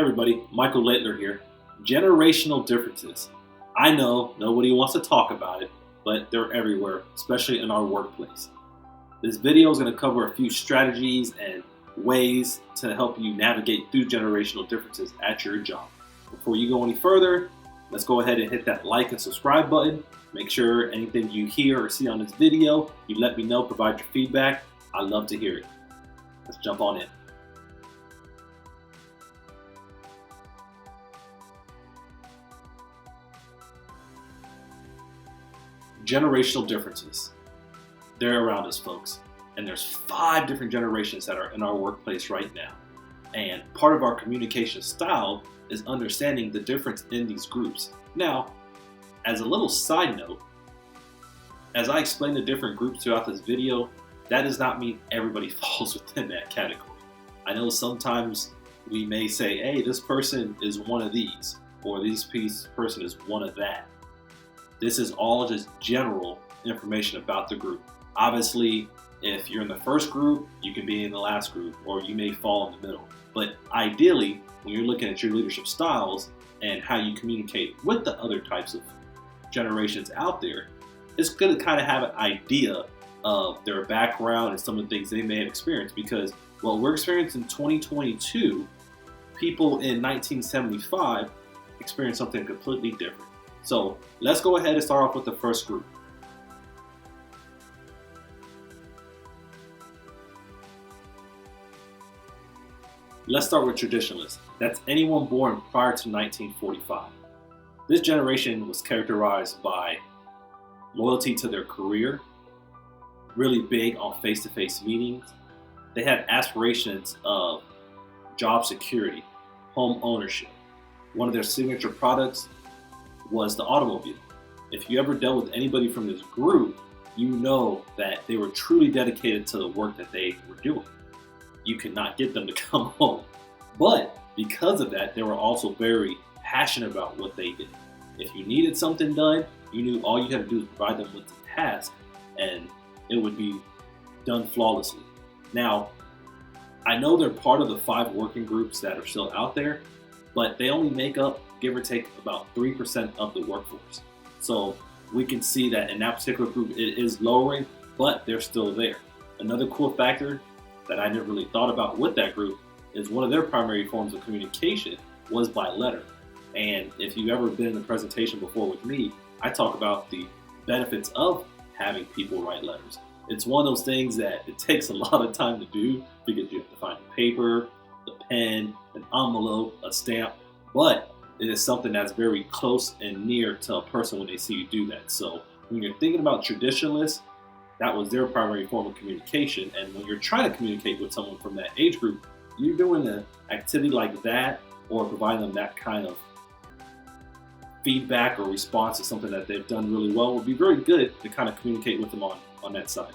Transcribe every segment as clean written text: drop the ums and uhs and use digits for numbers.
Hey everybody, Michael Laidler here. Generational differences. I know nobody wants to talk about it, but they're everywhere, especially in our workplace. This video is going to cover a few strategies and ways to help you navigate through generational differences at your job. Before you go any further, let's go ahead and hit that like and subscribe button. Make sure anything you hear or see on this video, you let me know, provide your feedback. I'd love to hear it. Let's jump on in. Generational differences. They're around us, folks. And there's 5 different generations that are in our workplace right now. And part of our communication style is understanding the difference in these groups. Now, as a little side note, as I explain the different groups throughout this video, that does not mean everybody falls within that category. I know sometimes we may say, hey, this person is one of these, or this person is one of that. This is all just general information about the group. Obviously, if you're in the first group, you can be in the last group, or you may fall in the middle. But ideally, when you're looking at your leadership styles and how you communicate with the other types of generations out there, it's good to kind of have an idea of their background and some of the things they may have experienced. Because what we're experiencing in 2022, people in 1975 experienced something completely different. So let's go ahead and start off with the first group. Let's start with traditionalists. That's anyone born prior to 1945. This generation was characterized by loyalty to their career, really big on face-to-face meetings. They had aspirations of job security, home ownership. One of their signature products was the automobile. If you ever dealt with anybody from this group, you know that they were truly dedicated to the work that they were doing. You could not get them to come home. But because of that, they were also very passionate about what they did. If you needed something done, you knew all you had to do was provide them with the task and it would be done flawlessly. Now, I know they're part of the 5 working groups that are still out there, but they only make up, give or take, about 3% of the workforce. So we can see that in that particular group, it is lowering, but they're still there. Another cool factor that I never really thought about with that group is one of their primary forms of communication was by letter. And if you've ever been in a presentation before with me, I talk about the benefits of having people write letters. It's one of those things that it takes a lot of time to do because you have to find the paper, the pen, an envelope, a stamp, but it is something that's very close and near to a person when they see you do that. So when you're thinking about traditionalists, that was their primary form of communication. And when you're trying to communicate with someone from that age group, you're doing an activity like that or providing them that kind of feedback or response to something that they've done really well would be very good to kind of communicate with them on that side.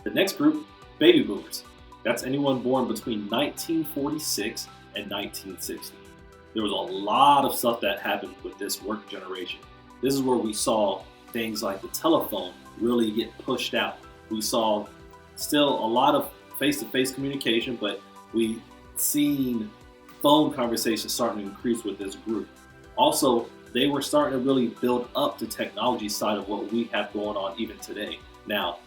The next group, baby boomers. That's anyone born between 1946 and 1960. There was a lot of stuff that happened with this work generation. This is where we saw things like the telephone really get pushed out. We saw still a lot of face-to-face communication, but we seen phone conversations starting to increase with this group. Also, they were starting to really build up the technology side of what we have going on even today. Now,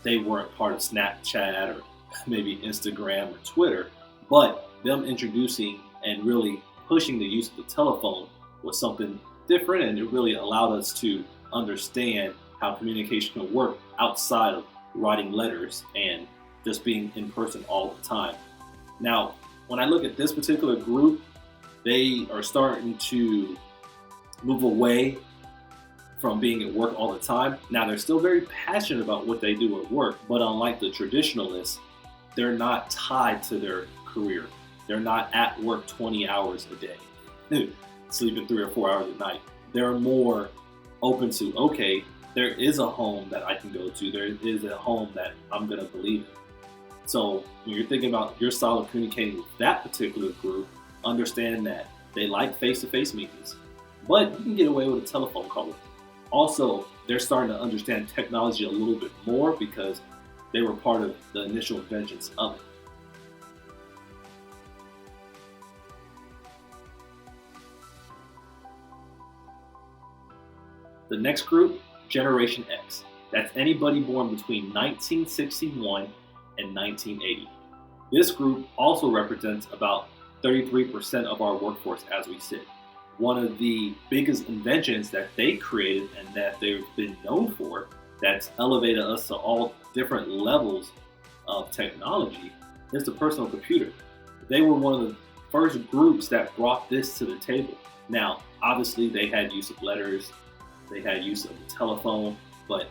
they weren't part of Snapchat or maybe Instagram or Twitter, but them introducing and really pushing the use of the telephone was something different, and it really allowed us to understand how communication can work outside of writing letters and just being in person all the time. Now, when I look at this particular group, they are starting to move away from being at work all the time. Now, they're still very passionate about what they do at work, but unlike the traditionalists, they're not tied to their career. They're not at work 20 hours a day, sleeping 3 or 4 hours a night. They're more open to, okay, there is a home that I can go to. There is a home that I'm going to believe in. So when you're thinking about your style of communicating with that particular group, understand that they like face-to-face meetings, but you can get away with a telephone call with them. Also, they're starting to understand technology a little bit more because they were part of the initial inventions of it. The next group, Generation X. That's anybody born between 1961 and 1980. This group also represents about 33% of our workforce as we sit. One of the biggest inventions that they created and that they've been known for, that's elevated us to all different levels of technology, is the personal computer. They were one of the first groups that brought this to the table. Now, obviously they had use of letters, they had use of the telephone, but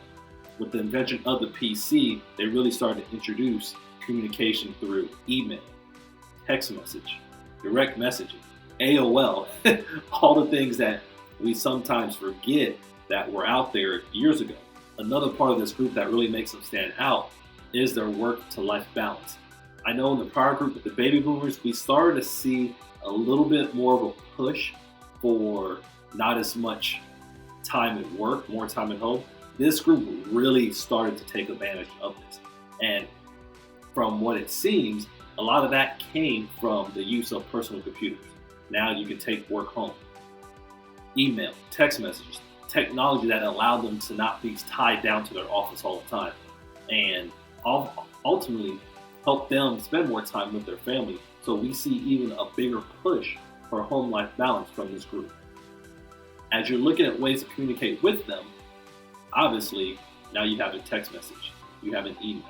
with the invention of the PC, they really started to introduce communication through email, text message, direct messaging, AOL, all the things that we sometimes forget that were out there years ago. Another part of this group that really makes them stand out is their work-to-life balance. I know in the prior group with the baby boomers, we started to see a little bit more of a push for not as much time at work, more time at home. This group really started to take advantage of this. And from what it seems, a lot of that came from the use of personal computers. Now you can take work home. Email, text messages, technology that allowed them to not be tied down to their office all the time. And ultimately help them spend more time with their family. So we see even a bigger push for home life balance from this group. As you're looking at ways to communicate with them, obviously now you have a text message, you have an email.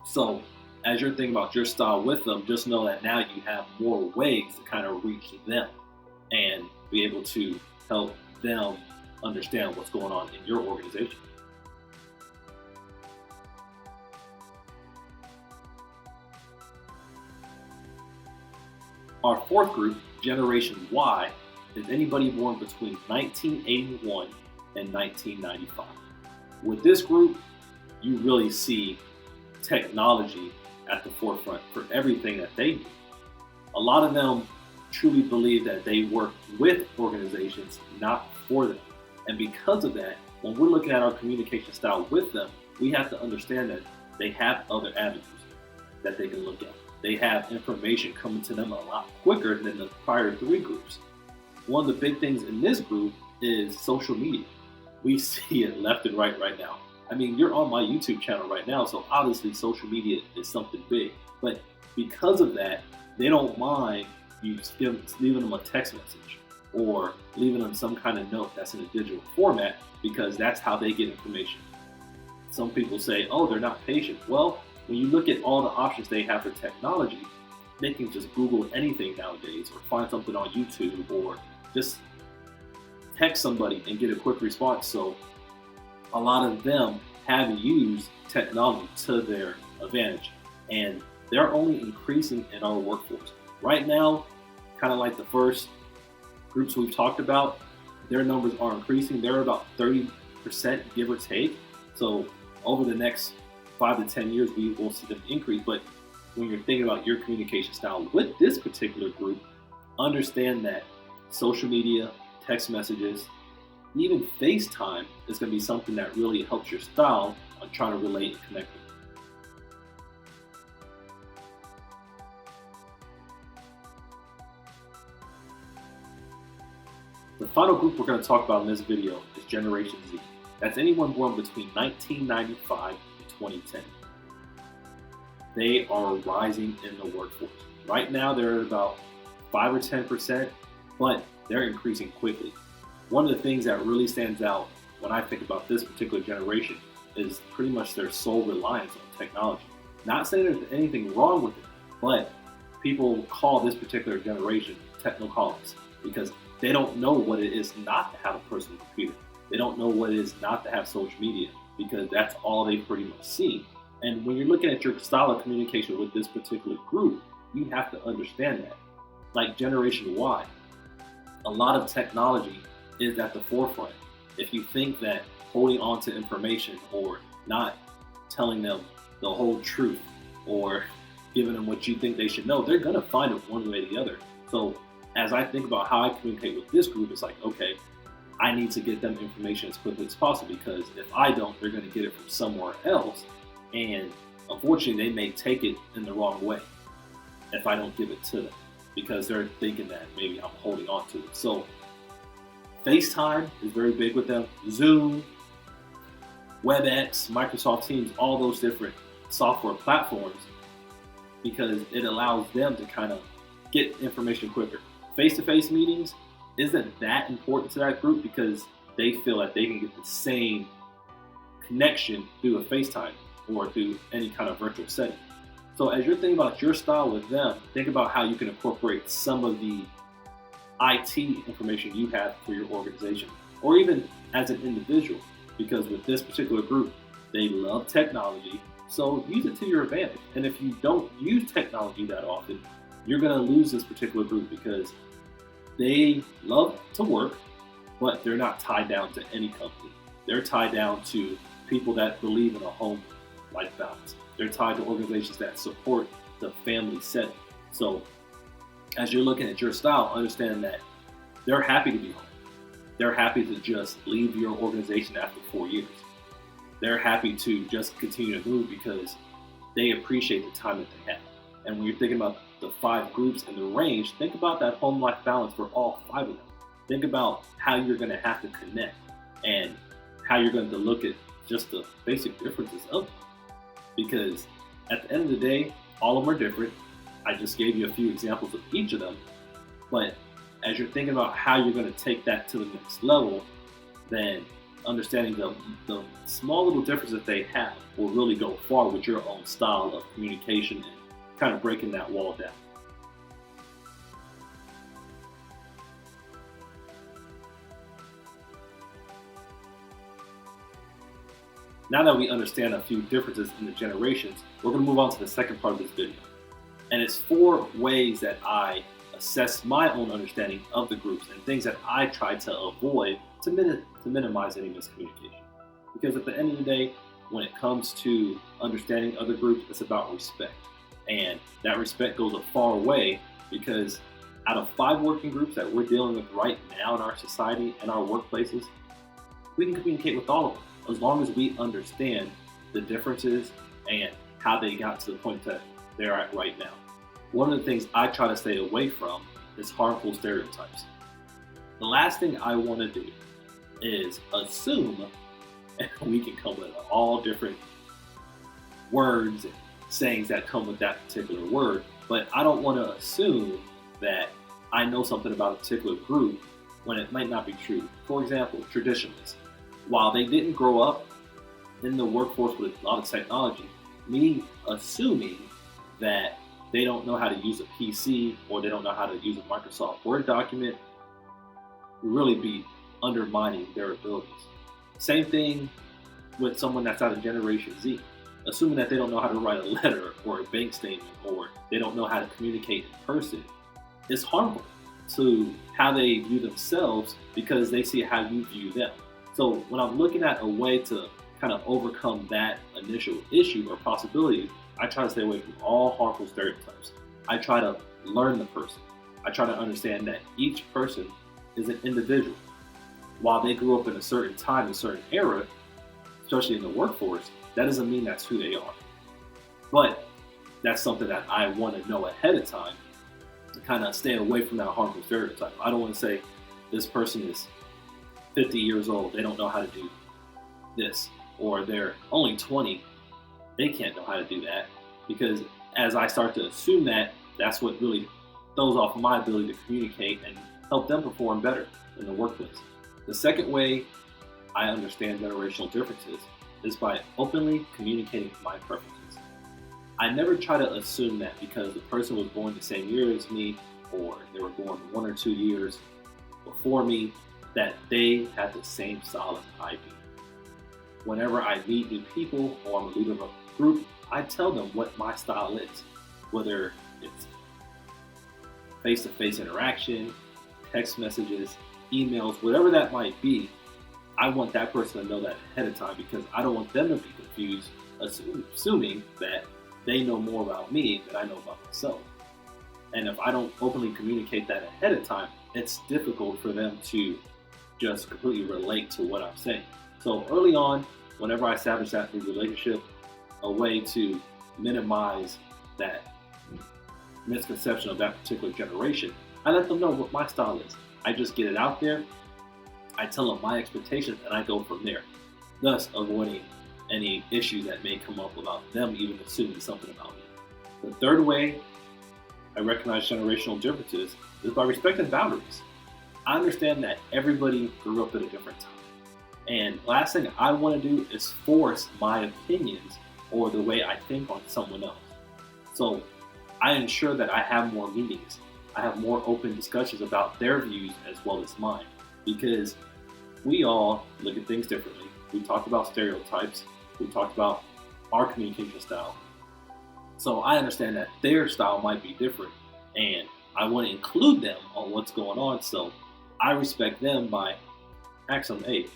So as you're thinking about your style with them, just know that now you have more ways to kind of reach them and be able to help them understand what's going on in your organization. Our fourth group, Generation Y, is anybody born between 1981 and 1995. With this group, you really see technology at the forefront for everything that they do. A lot of them truly believe that they work with organizations, not for them. And because of that, when we're looking at our communication style with them, we have to understand that they have other avenues that they can look at. They have information coming to them a lot quicker than the prior three groups. One of the big things in this group is social media. We see it left and right now. I mean, you're on my YouTube channel right now, so obviously social media is something big. But because of that, they don't mind you leaving them a text message or leaving them some kind of note that's in a digital format, because that's how they get information. Some people say, oh, they're not patient. Well, when you look at all the options they have for technology, they can just Google anything nowadays or find something on YouTube or just text somebody and get a quick response. So a lot of them have used technology to their advantage, and they're only increasing in our workforce. Right now, kind of like the first groups we've talked about, their numbers are increasing. They're about 30%, give or take. So over the next 5 to 10 years, we will see them increase. But when you're thinking about your communication style with this particular group, understand that social media, text messages, even FaceTime is going to be something that really helps your style on trying to relate and connect with them. The final group we're going to talk about in this video is Generation Z. That's anyone born between 1995 and 2010. They are rising in the workforce. Right now, they're at about 5 or 10%, but they're increasing quickly. One of the things that really stands out when I think about this particular generation is pretty much their sole reliance on technology. Not saying there's anything wrong with it, but people call this particular generation technocults because they don't know what it is not to have a personal computer. They don't know what it is not to have social media, because that's all they've pretty much seen. And when you're looking at your style of communication with this particular group, you have to understand that. Like Generation Y, a lot of technology is at the forefront. If you think that holding on to information or not telling them the whole truth or giving them what you think they should know, they're gonna find it one way or the other. So as I think about how I communicate with this group, it's like, okay, I need to get them information as quickly as possible, because if I don't, they're going to get it from somewhere else, and unfortunately they may take it in the wrong way if I don't give it to them, because they're thinking that maybe I'm holding on to it. So FaceTime is very big with them. Zoom, WebEx, Microsoft Teams, all those different software platforms, because it allows them to kind of get information quicker. Face-to-face meetings isn't that important to that group, because they feel that they can get the same connection through a FaceTime or through any kind of virtual setting. So as you're thinking about your style with them, think about how you can incorporate some of the IT information you have for your organization, or even as an individual, because with this particular group, they love technology, so use it to your advantage. And if you don't use technology that often, you're going to lose this particular group, because they love to work, but they're not tied down to any company. They're tied down to people that believe in a home-life balance. They're tied to organizations that support the family setting. So as you're looking at your style, understand that they're happy to be home. They're happy to just leave your organization after 4 years. They're happy to just continue to move, because they appreciate the time that they have. And when you're thinking about the 5 groups and the range, think about that home-life balance for all 5 of them. Think about how you're going to have to connect, and how you're going to look at just the basic differences of them. Because at the end of the day, all of them are different. I just gave you a few examples of each of them. But as you're thinking about how you're going to take that to the next level, then understanding the small little differences that they have will really go far with your own style of communication and kind of breaking that wall down. Now that we understand a few differences in the generations, we're going to move on to the second part of this video. And it's 4 ways that I assess my own understanding of the groups, and things that I try to avoid to minimize any miscommunication. Because at the end of the day, when it comes to understanding other groups, it's about respect. And that respect goes a far way, because out of 5 working groups that we're dealing with right now in our society and our workplaces, we can communicate with all of them, as long as we understand the differences and how they got to the point that they're at right now. One of the things I try to stay away from is harmful stereotypes. The last thing I want to do is assume, and we can come with all different words and sayings that come with that particular word, but I don't want to assume that I know something about a particular group when it might not be true. For example, traditionalists. While they didn't grow up in the workforce with a lot of technology, me assuming that they don't know how to use a PC or they don't know how to use a Microsoft Word document would really be undermining their abilities. Same thing with someone that's out of Generation Z. Assuming that they don't know how to write a letter or a bank statement, or they don't know how to communicate in person, is harmful to how they view themselves, because they see how you view them. So when I'm looking at a way to kind of overcome that initial issue or possibility, I try to stay away from all harmful stereotypes. I try to learn the person. I try to understand that each person is an individual. While they grew up in a certain time, a certain era, especially in the workforce, that doesn't mean that's who they are. But that's something that I want to know ahead of time to kind of stay away from that harmful stereotype. I don't want to say this person is 50 years old, they don't know how to do this, or they're only 20, they can't know how to do that, because as I start to assume that, that's what really throws off my ability to communicate and help them perform better in the workplace. The second way I understand generational differences is by openly communicating my preferences. I never try to assume that because the person was born the same year as me, or they were born 1 or 2 years before me, that they have the same style as I do. Whenever I meet new people or I'm a leader of a group, I tell them what my style is, whether it's face-to-face interaction, text messages, emails, whatever that might be. I want that person to know that ahead of time, because I don't want them to be confused, assuming that they know more about me than I know about myself. And if I don't openly communicate that ahead of time, it's difficult for them to just completely relate to what I'm saying. So early on, whenever I establish that new relationship, a way to minimize that misconception of that particular generation, I let them know what my style is. I just get it out there, I tell them my expectations, and I go from there, thus avoiding any issues that may come up about them even assuming something about me. The third way I recognize generational differences is by respecting boundaries. I understand that everybody grew up at a different time. And last thing I want to do is force my opinions or the way I think on someone else. So I ensure that I have more meetings. I have more open discussions about their views as well as mine, because we all look at things differently. We talked about stereotypes. We talked about our communication style. So I understand that their style might be different, and I want to include them on what's going on. So I respect them by asking them, hey,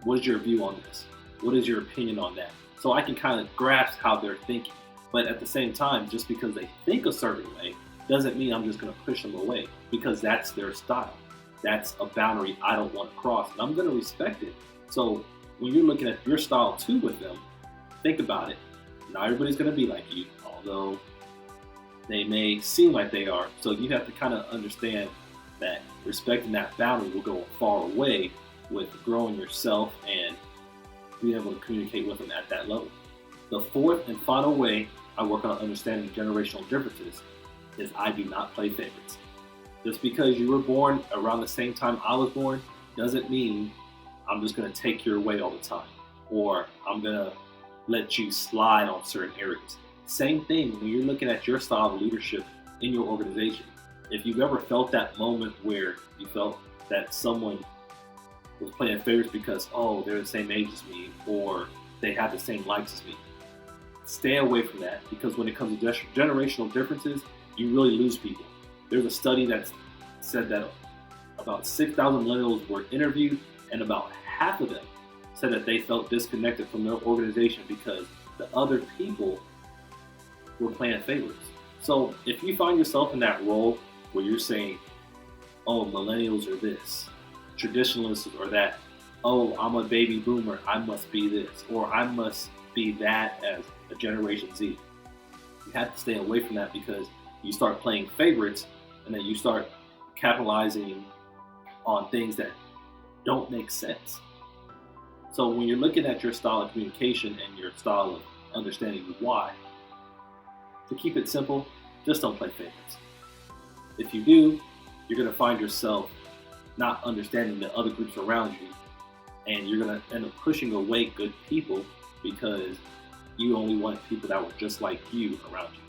what is your view on this? What is your opinion on that? So I can kind of grasp how they're thinking. But at the same time, just because they think a certain way doesn't mean I'm just going to push them away, because that's their style. That's a boundary I don't want to cross, and I'm going to respect it. So when you're looking at your style too with them, think about it. Not everybody's going to be like you, although they may seem like they are. So you have to kind of understand that respecting that boundary will go a far way with growing yourself and being able to communicate with them at that level. The fourth and final way I work on understanding generational differences is I do not play favorites. Just because you were born around the same time I was born doesn't mean I'm just going to take your way all the time, or I'm going to let you slide on certain areas. Same thing when you're looking at your style of leadership in your organization. If you've ever felt that moment where you felt that someone was playing favorites because, oh, they're the same age as me, or they have the same likes as me, stay away from that, because when it comes to generational differences, you really lose people. There's a study that said that about 6,000 millennials were interviewed, and about half of them said that they felt disconnected from their organization because the other people were playing favorites. So if you find yourself in that role where you're saying, oh, millennials are this, traditionalists are that, oh, I'm a baby boomer, I must be this, or I must be that as a Generation Z, you have to stay away from that, because you start playing favorites and then you start capitalizing on things that don't make sense. So when you're looking at your style of communication and your style of understanding why, to keep it simple, just don't play favorites. If you do, you're going to find yourself not understanding the other groups around you, and you're going to end up pushing away good people because you only want people that were just like you around you.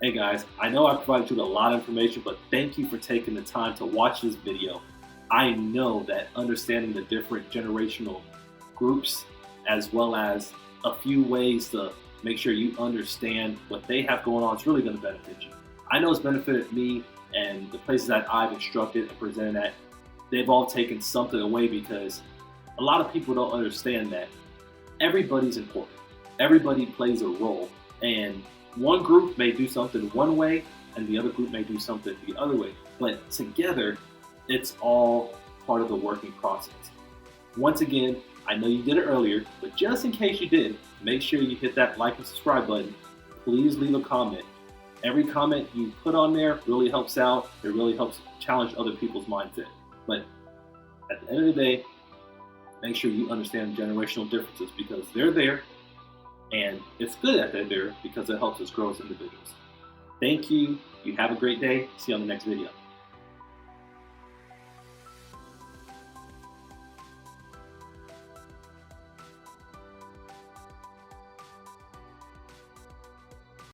Hey guys, I know I provided you with a lot of information, but thank you for taking the time to watch this video. I know that understanding the different generational groups, as well as a few ways to make sure you understand what they have going on, is really going to benefit you. I know it's benefited me, and the places that I've instructed and presented at, they've all taken something away, because a lot of people don't understand that everybody's important. Everybody plays a role, and one group may do something one way and the other group may do something the other way, but together it's all part of the working process. Once again, I know you did it earlier, but just in case you did, make sure you hit that like and subscribe button. Please leave a comment. Every comment you put on there really helps out. It really helps challenge other people's mindset. But at the end of the day, make sure you understand generational differences, because they're there, and it's good that they're there because it helps us grow as individuals. Thank you. You have a great day. See you on the next video.